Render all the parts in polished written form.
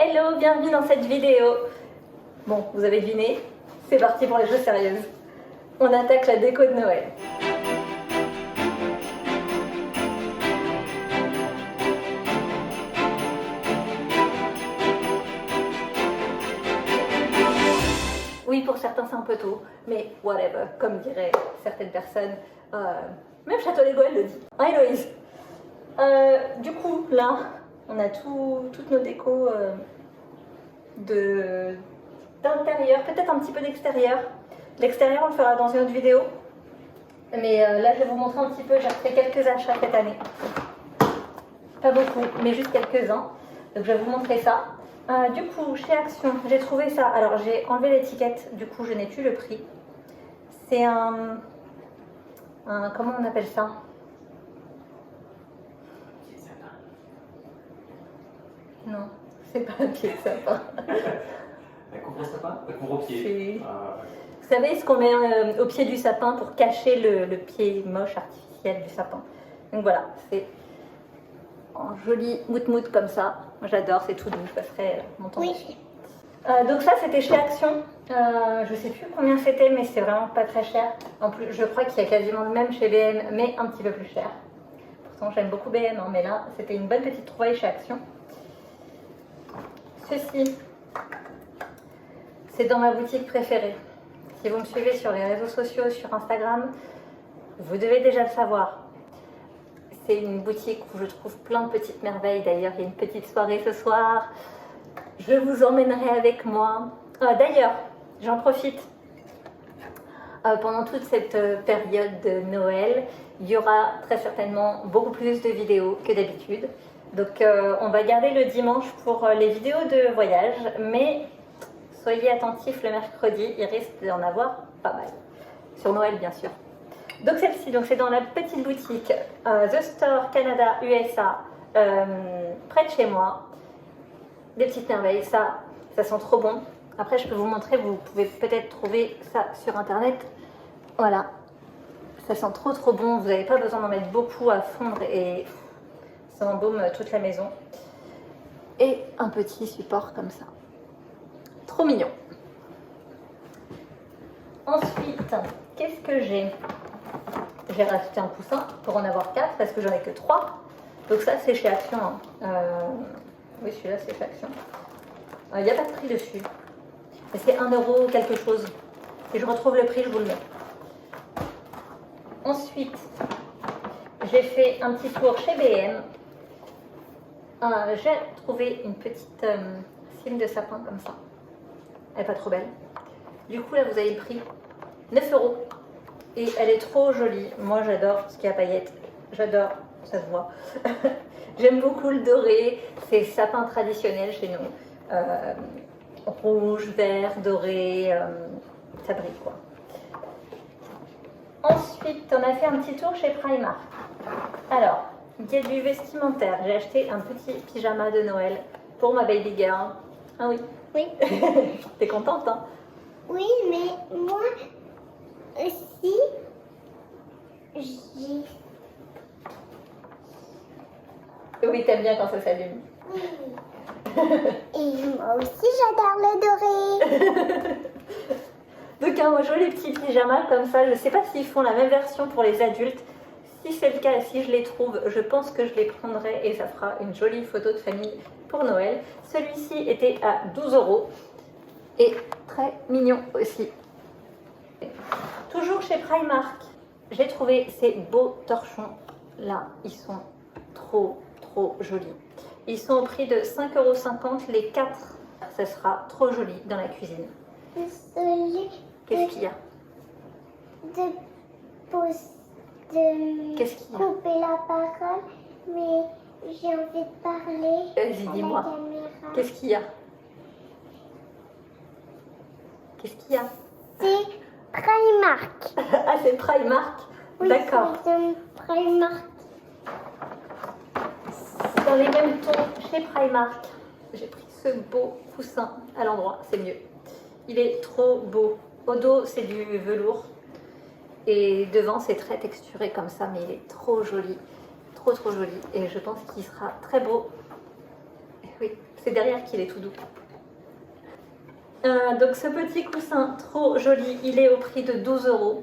Hello, bienvenue dans cette vidéo. Bon, vous avez deviné, c'est parti pour les choses sérieuses. On attaque la déco de Noël. Oui, pour certains c'est un peu tôt, mais whatever, comme diraient certaines personnes. Même Château des Gaules le dit. Hein, Héloïse? Du coup, là, on a toutes nos décos d'intérieur, peut-être un petit peu d'extérieur. L'extérieur, on le fera dans une autre vidéo. Mais là, je vais vous montrer un petit peu. J'ai fait quelques achats cette année. Pas beaucoup, mais juste quelques-uns. Donc, je vais vous montrer ça. Du coup, chez Action, j'ai trouvé ça. Alors, j'ai enlevé l'étiquette. Du coup, je n'ai plus le prix. C'est un... Comment on appelle ça? Non, c'est pas un pied de sapin. Un couvre-sapin? Un couvre-pied. Vous savez ce qu'on met au pied du sapin pour cacher le pied moche artificiel du sapin. Donc voilà, c'est en joli mout-mout comme ça. Moi j'adore, c'est tout doux, je passerai mon temps dessus. Donc ça c'était chez Action. Je sais plus combien c'était, mais c'est vraiment pas très cher. En plus, je crois qu'il y a quasiment le même chez BM, mais un petit peu plus cher. Pourtant j'aime beaucoup BM, hein, mais là c'était une bonne petite trouvaille chez Action. Ceci, c'est dans ma boutique préférée. Si vous me suivez sur les réseaux sociaux, sur Instagram, vous devez déjà le savoir. C'est une boutique où je trouve plein de petites merveilles. D'ailleurs, il y a une petite soirée ce soir. Je vous emmènerai avec moi. D'ailleurs, j'en profite. Pendant toute cette période de Noël, il y aura très certainement beaucoup plus de vidéos que d'habitude. Donc, on va garder le dimanche pour les vidéos de voyage, mais soyez attentifs le mercredi, il risque d'en avoir pas mal. Sur Noël, bien sûr. Donc, celle-ci, c'est dans la petite boutique The Store Canada USA, près de chez moi. Des petites merveilles, ça sent trop bon. Après, je peux vous montrer, vous pouvez peut-être trouver ça sur internet. Voilà, ça sent trop bon. Vous n'avez pas besoin d'en mettre beaucoup à fondre et ça embaume toute la maison. Et un petit support comme ça. Trop mignon. Ensuite, qu'est-ce que j'ai? J'ai rajouté un coussin pour en avoir 4 parce que j'en ai que 3. Donc ça, c'est chez Action. Oui, celui-là, c'est chez Action. Il n'y a pas de prix dessus. Mais c'est 1 € quelque chose. Si je retrouve le prix, je vous le mets. Ensuite, j'ai fait un petit tour chez BM. J'ai trouvé une petite cime de sapin comme ça. Elle n'est pas trop belle. Du coup, là, vous avez le prix. 9 €. Et elle est trop jolie. Moi, j'adore ce qui est à paillettes. J'adore, ça se voit. J'aime beaucoup le doré. C'est sapin traditionnel chez nous. Rouge, vert, doré. Ça brille, quoi. Ensuite, on a fait un petit tour chez Primark. Alors, il y a du vestimentaire. J'ai acheté un petit pyjama de Noël pour ma baby girl. Ah oui. Oui. T'es contente, hein? Oui, mais moi aussi, j'ai... Oui, t'aimes bien quand ça s'allume. Oui. Et moi aussi, j'adore le doré. Donc un joli petit pyjama comme ça. Je ne sais pas s'ils font la même version pour les adultes. Si c'est le cas, si je les trouve, je pense que je les prendrai et ça fera une jolie photo de famille pour Noël. Celui-ci était à 12 € et très mignon aussi. Toujours chez Primark, j'ai trouvé ces beaux torchons là. Ils sont trop jolis. Ils sont au prix de 5,50 € les 4. Ça sera trop joli dans la cuisine. Qu'est-ce qu'il y a? Qu'est-ce qu'il y a? Couper la parole, mais j'ai envie de parler. Vas-y, dis-moi. Qu'est-ce qu'il y a? Qu'est-ce qu'il y a? C'est Primark. Ah, c'est Primark? Oui, d'accord. c'est Primark. Dans les mêmes tons chez Primark. J'ai pris ce beau coussin à l'endroit, c'est mieux. Il est trop beau. Au dos, c'est du velours. Et devant, c'est très texturé comme ça, mais il est trop joli. Trop joli. Et je pense qu'il sera très beau. Et oui, c'est derrière qu'il est tout doux. Donc ce petit coussin trop joli, il est au prix de 12 €.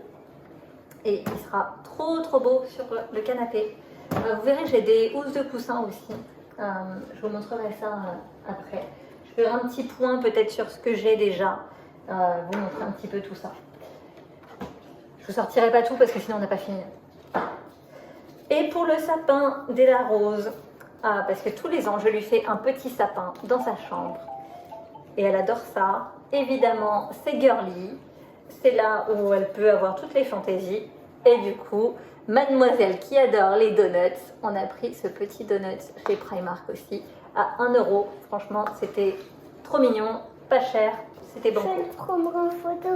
Et il sera trop beau sur le canapé. Vous verrez, j'ai des housses de coussin aussi. Je vous montrerai ça après. Je ferai un petit point peut-être sur ce que j'ai déjà. Vous montrer un petit peu tout ça. Je vous sortirai pas tout parce que sinon on n'a pas fini. Et pour le sapin d'Ella Rose, parce que tous les ans je lui fais un petit sapin dans sa chambre. Et elle adore ça. Évidemment, c'est girly. C'est là où elle peut avoir toutes les fantaisies. Et du coup, mademoiselle qui adore les donuts, on a pris ce petit donut chez Primark aussi à 1 €. Franchement, c'était trop mignon, pas cher, c'était bon. Je vais le prendre en photo.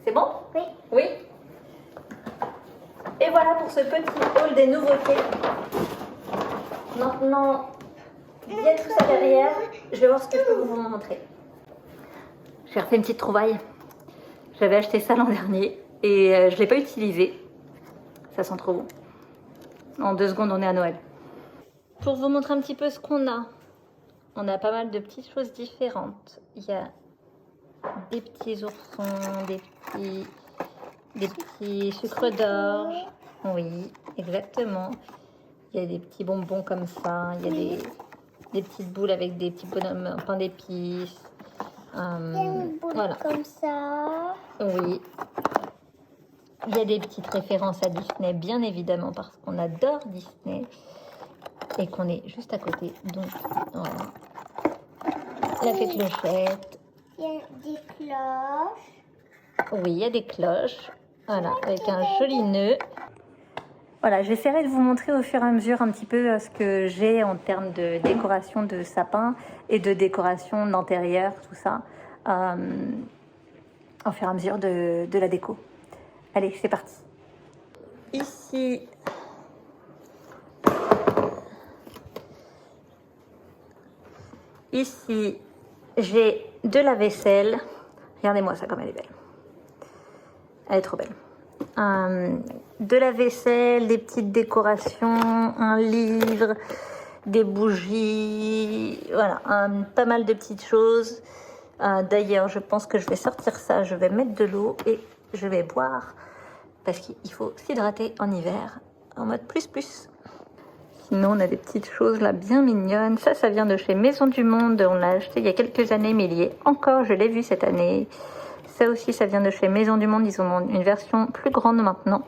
C'est bon? Oui. Oui. Et voilà pour ce petit haul des nouveautés. Maintenant, il y a tout ça derrière. Je vais voir ce que je peux vous montrer. J'ai refait une petite trouvaille. J'avais acheté ça l'an dernier et je ne l'ai pas utilisé. Ça sent trop bon. En 2 secondes, on est à Noël. Pour vous montrer un petit peu ce qu'on a, on a pas mal de petites choses différentes. Il y a des petits oursons, des petits sucres d'orge. Oui, exactement. Il y a des petits bonbons comme ça. Il y a des petites boules avec des petits bonhommes pain d'épices. Il y a une boule Voilà. comme ça. Oui. Il y a des petites références à Disney, bien évidemment, parce qu'on adore Disney et qu'on est juste à côté. Donc, voilà. La fée clochette. Il y a des cloches. Oui, il y a des cloches. Voilà, avec un joli nœud. Voilà, j'essaierai de vous montrer au fur et à mesure un petit peu ce que j'ai en termes de décoration de sapin et de décoration d'intérieur, tout ça, au fur et à mesure de la déco. Allez, c'est parti. Ici, j'ai de la vaisselle. Regardez-moi ça comme elle est belle. Elle est trop belle. De la vaisselle, des petites décorations, un livre, des bougies, voilà, pas mal de petites choses. D'ailleurs, je pense que je vais sortir ça, je vais mettre de l'eau et je vais boire parce qu'il faut s'hydrater en hiver en mode plus. Sinon, on a des petites choses là bien mignonnes. Ça vient de chez Maison du Monde. On l'a acheté il y a quelques années, mais il y est encore, je l'ai vu cette année. Ça aussi, ça vient de chez Maison du Monde. Ils ont une version plus grande maintenant.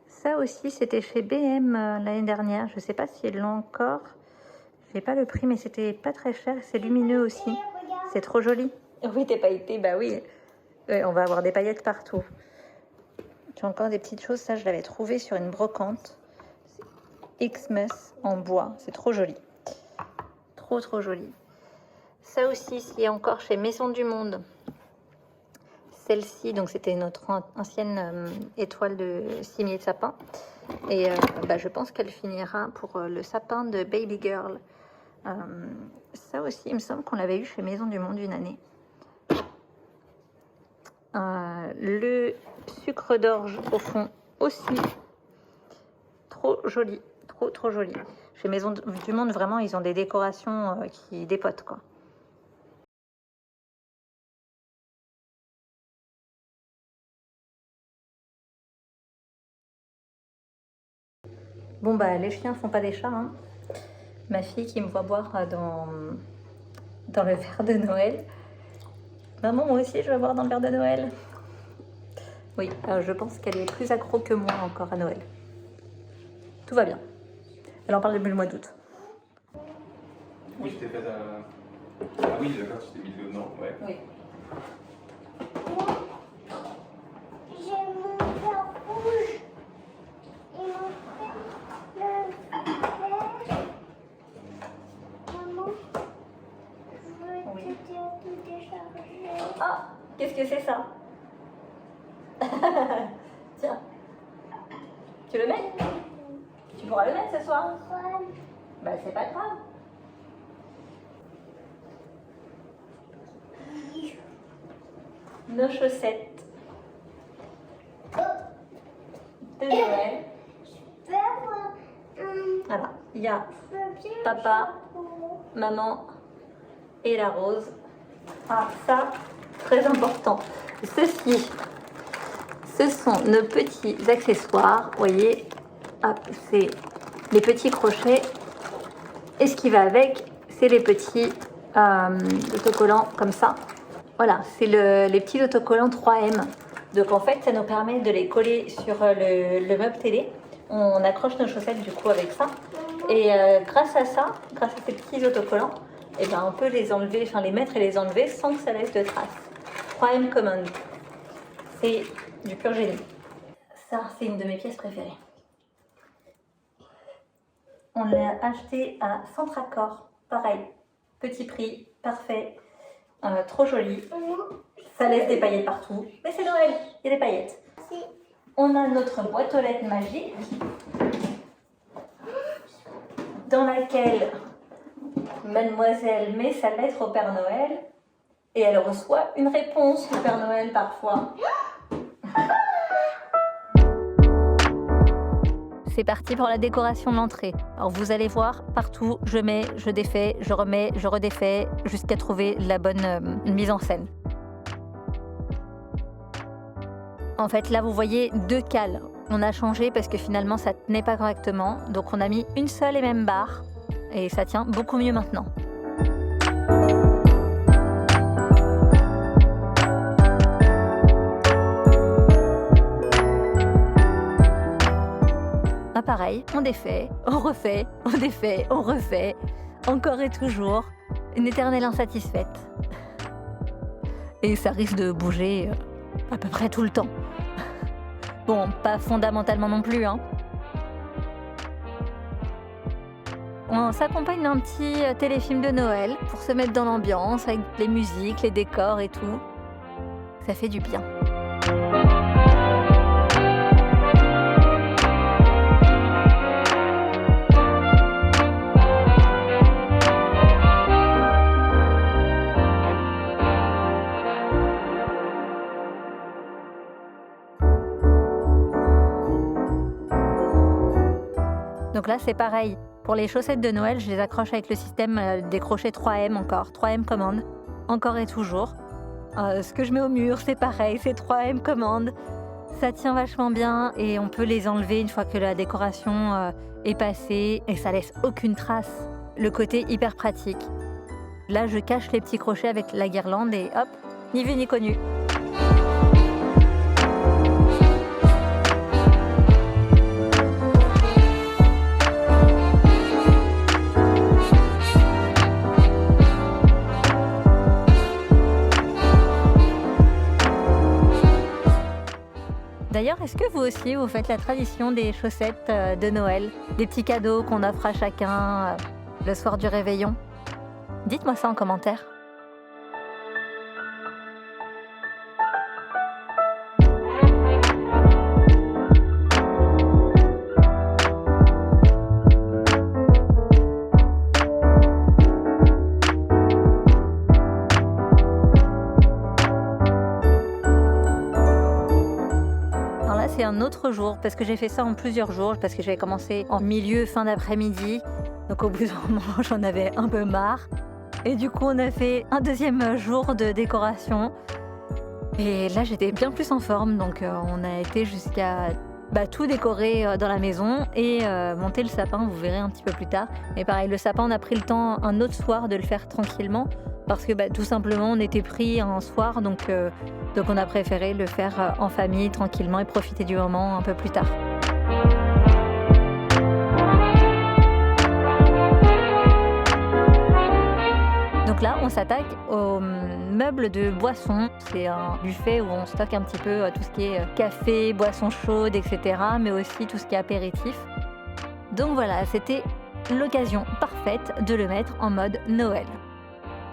Ça aussi, c'était chez BM l'année dernière. Je ne sais pas s'ils l'ont encore. Je n'ai pas le prix, mais c'était pas très cher. C'est lumineux aussi. C'est trop joli. Oui, t'es pailleté, bah oui. On va avoir des paillettes partout. Tu as encore des petites choses. Ça, je l'avais trouvé sur une brocante. Xmas en bois. C'est trop joli. Trop joli. Ça aussi, c'est encore chez Maison du Monde. Celle-ci, donc c'était notre ancienne étoile de cimier de sapin. Et je pense qu'elle finira pour le sapin de Baby Girl. Ça aussi, il me semble qu'on l'avait eu chez Maison du Monde une année. Le sucre d'orge au fond aussi. Trop joli. Trop joli. Chez Maison du Monde, vraiment, ils ont des décorations qui dépotent, quoi. Bon, les chiens font pas des chats, hein. Ma fille qui me voit boire dans le verre de Noël. Maman, moi aussi, je vais boire dans le verre de Noël. Oui, je pense qu'elle est plus accro que moi encore à Noël. Tout va bien. Elle en parle depuis le mois d'août. Oui, je t'ai fait Ah oui, d'accord, tu t'es mis dedans, ouais. Oui. J'ai mon verre rouge. Et mon frère, le vert. Maman, je veux Oui. te dire tout décharger. Ah, qu'est-ce que c'est ça? Tiens. Tu le mets? Tu pourras le mettre ce soir? C'est pas grave. Nos chaussettes de Noël. Voilà, il y a papa, maman et la rose. Ah, ça, très important. Ceci, ce sont nos petits accessoires. Vous voyez, hop, c'est les petits crochets. Et ce qui va avec, c'est les petits autocollants comme ça. Voilà, c'est les petits autocollants 3M. Donc en fait, ça nous permet de les coller sur le meuble télé. On accroche nos chaussettes du coup avec ça. Et grâce à ça, grâce à ces petits autocollants, eh ben, on peut les enlever, enfin les mettre et les enlever sans que ça laisse de traces. 3M Command. C'est du pur génie. Ça, c'est une de mes pièces préférées. On l'a acheté à Centracor. Pareil, petit prix, parfait, trop joli. Ça laisse des paillettes partout. Mais c'est Noël, il y a des paillettes. On a notre boîte aux lettres magique dans laquelle Mademoiselle met sa lettre au Père Noël et elle reçoit une réponse du Père Noël parfois. C'est parti pour la décoration de l'entrée. Alors vous allez voir, partout, je mets, je défais, je remets, je redéfais, jusqu'à trouver la bonne mise en scène. En fait, là, vous voyez 2 cales. On a changé parce que finalement, ça tenait pas correctement. Donc on a mis une seule et même barre et ça tient beaucoup mieux maintenant. Pareil, on défait, on refait, on défait, on refait, encore et toujours, une éternelle insatisfaite. Et ça risque de bouger à peu près tout le temps. Bon, pas fondamentalement non plus, hein. On s'accompagne d'un petit téléfilm de Noël pour se mettre dans l'ambiance avec les musiques, les décors et tout. Ça fait du bien. Donc là, c'est pareil. Pour les chaussettes de Noël, je les accroche avec le système des crochets 3M encore, 3M Command, encore et toujours. Ce que je mets au mur, c'est pareil, c'est 3M Command. Ça tient vachement bien et on peut les enlever une fois que la décoration est passée et ça laisse aucune trace. Le côté hyper pratique. Là, je cache les petits crochets avec la guirlande et hop, ni vu ni connu. D'ailleurs, est-ce que vous aussi, vous faites la tradition des chaussettes de Noël, des petits cadeaux qu'on offre à chacun le soir du réveillon? Dites-moi ça en commentaire. C'est un autre jour parce que j'ai fait ça en plusieurs jours parce que j'avais commencé en milieu fin d'après-midi, donc au bout d'un moment j'en avais un peu marre et du coup on a fait un deuxième jour de décoration et là j'étais bien plus en forme, donc on a été jusqu'à tout décorer dans la maison et monter le sapin, vous verrez un petit peu plus tard. Mais pareil, le sapin, on a pris le temps un autre soir de le faire tranquillement parce que tout simplement on était pris un soir, donc on a préféré le faire en famille tranquillement et profiter du moment un peu plus tard. Donc là, on s'attaque aux meubles de boissons. C'est un buffet où on stocke un petit peu tout ce qui est café, boissons chaudes, etc. Mais aussi tout ce qui est apéritif. Donc voilà, c'était l'occasion parfaite de le mettre en mode Noël.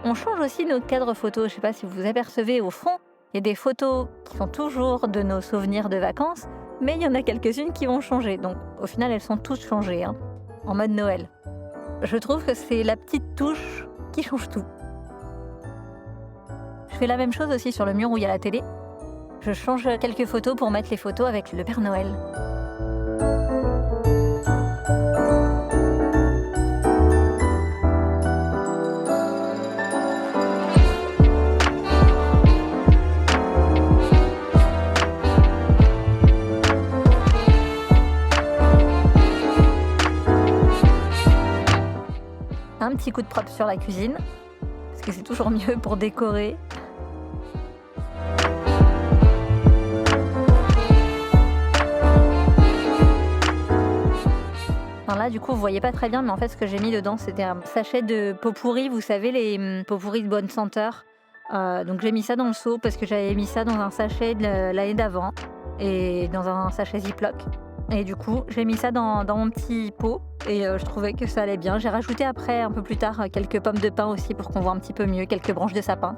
On change aussi nos cadres photos. Je ne sais pas si vous vous apercevez au fond, il y a des photos qui sont toujours de nos souvenirs de vacances, mais il y en a quelques-unes qui vont changer. Donc au final, elles sont toutes changées, en mode Noël. Je trouve que c'est la petite touche qui change tout. Je fais la même chose aussi sur le mur où il y a la télé. Je change quelques photos pour mettre les photos avec le Père Noël. un petit coup de propre sur la cuisine, parce que c'est toujours mieux pour décorer. Enfin là, du coup, vous voyez pas très bien, mais en fait, ce que j'ai mis dedans, c'était un sachet de pot pourri, vous savez, les pots pourris de bonne senteur. Donc j'ai mis ça dans le seau parce que j'avais mis ça dans un sachet de l'année d'avant et dans un sachet Ziploc. Et du coup, j'ai mis ça dans mon petit pot et je trouvais que ça allait bien. J'ai rajouté après, un peu plus tard, quelques pommes de pin aussi pour qu'on voit un petit peu mieux, quelques branches de sapin.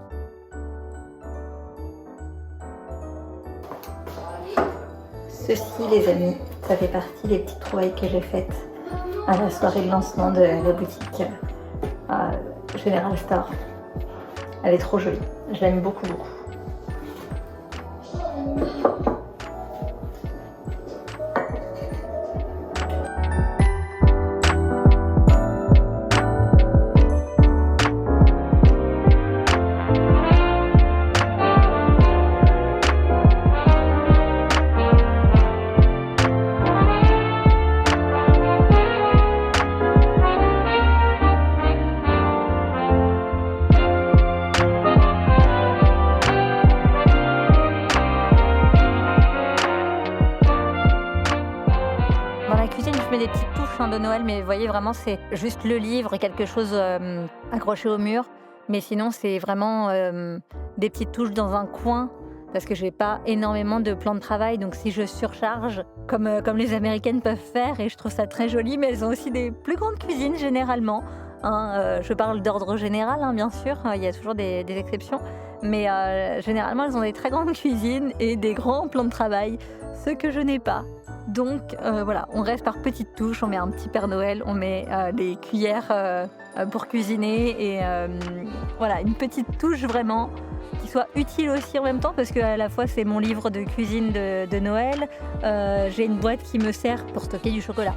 Ceci, les amis, ça fait partie des petites trouvailles que j'ai faites à la soirée de lancement de la boutique General Store. Elle est trop jolie, je l'aime beaucoup. Des petites touches de Noël, mais vous voyez vraiment c'est juste le livre et quelque chose accroché au mur, mais sinon c'est vraiment des petites touches dans un coin parce que j'ai pas énormément de plans de travail, donc si je surcharge comme les Américaines peuvent faire, et je trouve ça très joli, mais elles ont aussi des plus grandes cuisines généralement, hein, je parle d'ordre général, hein, bien sûr, il y a toujours des exceptions, mais généralement elles ont des très grandes cuisines et des grands plans de travail, ce que je n'ai pas. Donc voilà, on reste par petites touches, on met un petit Père Noël, on met des cuillères pour cuisiner et voilà, une petite touche vraiment qui soit utile aussi en même temps parce qu'à la fois c'est mon livre de cuisine de Noël, j'ai une boîte qui me sert pour stocker du chocolat.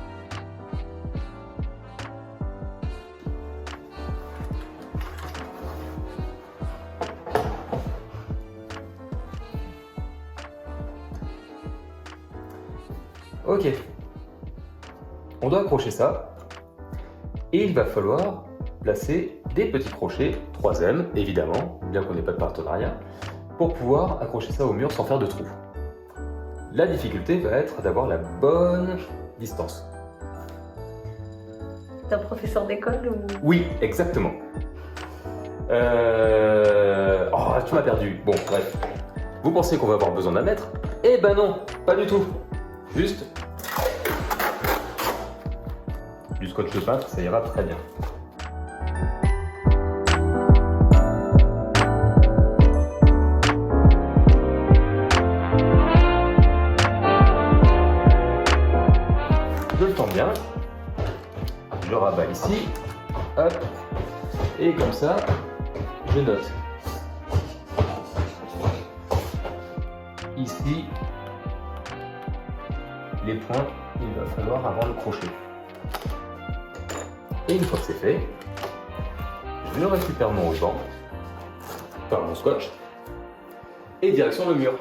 Ok, on doit accrocher ça et il va falloir placer des petits crochets, 3M évidemment, bien qu'on n'ait pas de partenariat, pour pouvoir accrocher ça au mur sans faire de trous. La difficulté va être d'avoir la bonne distance. T'es un professeur d'école ou... Oui, exactement. Oh, tu m'as perdu. Bon, bref. Vous pensez qu'on va avoir besoin d'un mètre? Eh ben non, pas du tout. Juste du scotch de peintre, ça ira très bien. Je le tends bien, je le rabats ici, hop, et comme ça, je note. Ici, les points, il va falloir avoir le crochet. Et une fois que c'est fait, je récupère mon ruban, enfin mon scotch, et direction le mur.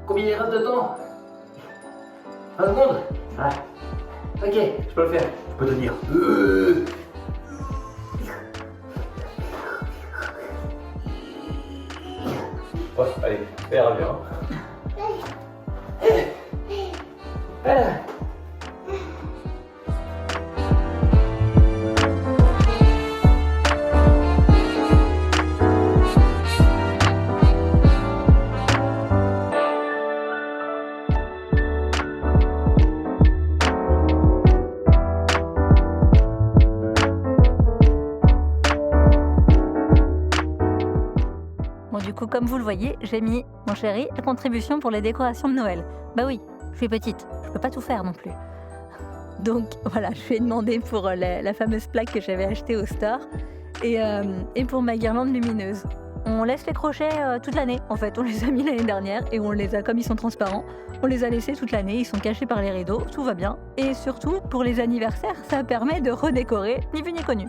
Combien il reste de temps? 1 seconde? Ouais. Ok, je peux le faire. Je peux tenir. Oh, allez, ça ira bien. Voilà. Du coup, comme vous le voyez, j'ai mis, mon chéri, la contribution pour les décorations de Noël. Bah oui, je suis petite, je peux pas tout faire non plus. Donc voilà, je lui ai demandé pour la fameuse plaque que j'avais achetée au store et pour ma guirlande lumineuse. On laisse les crochets toute l'année. En fait, on les a mis l'année dernière et on les a, comme ils sont transparents, on les a laissés toute l'année. Ils sont cachés par les rideaux, tout va bien. Et surtout, pour les anniversaires, ça permet de redécorer, ni vu ni connu.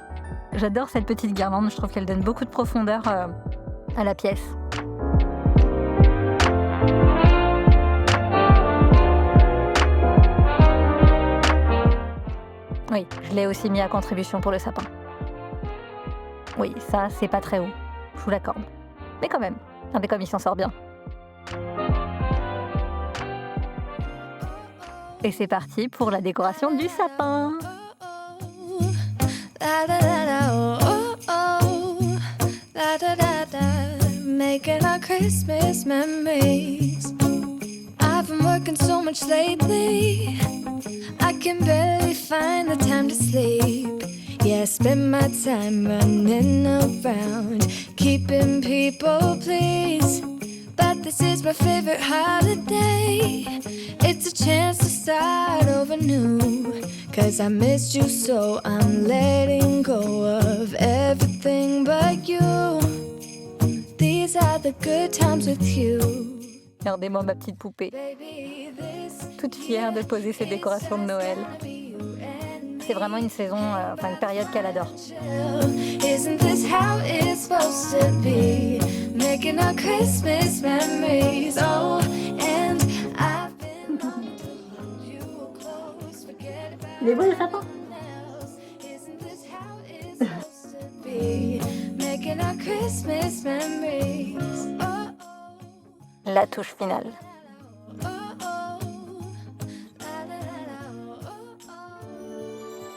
J'adore cette petite guirlande, je trouve qu'elle donne beaucoup de profondeur à la pièce. Oui, je l'ai aussi mis à contribution pour le sapin. Oui, ça, c'est pas très haut, je vous l'accorde. Mais quand même, regardez comme il s'en sort bien. Et c'est parti pour la décoration du sapin. Making our Christmas memories. I've been working so much lately, I can barely find the time to sleep. Yeah, I spend my time running around, keeping people pleased. But this is my favorite holiday. It's a chance to start over new. 'Cause I missed you, so I'm letting go of everything but you. These are the good times with you. Regardez-moi ma petite poupée, toute fière de poser ses décorations de Noël. C'est vraiment une saison, une période qu'elle adore. Isn't this how it's supposed to be? Making our Christmas memories. Oh, and I've been you were close, forget about Il est beau le sapin. else. Isn't this how it's supposed to be? Making our Christmas memories. Oh, La touche finale. oh, oh, oh. La, la, la, la, oh, oh, oh.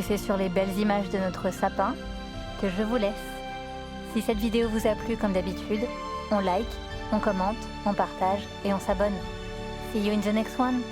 c'est sur les belles images de notre sapin que je vous laisse. Si cette vidéo vous a plu comme d'habitude, on like, on commente, on partage et on s'abonne. See you in the next one!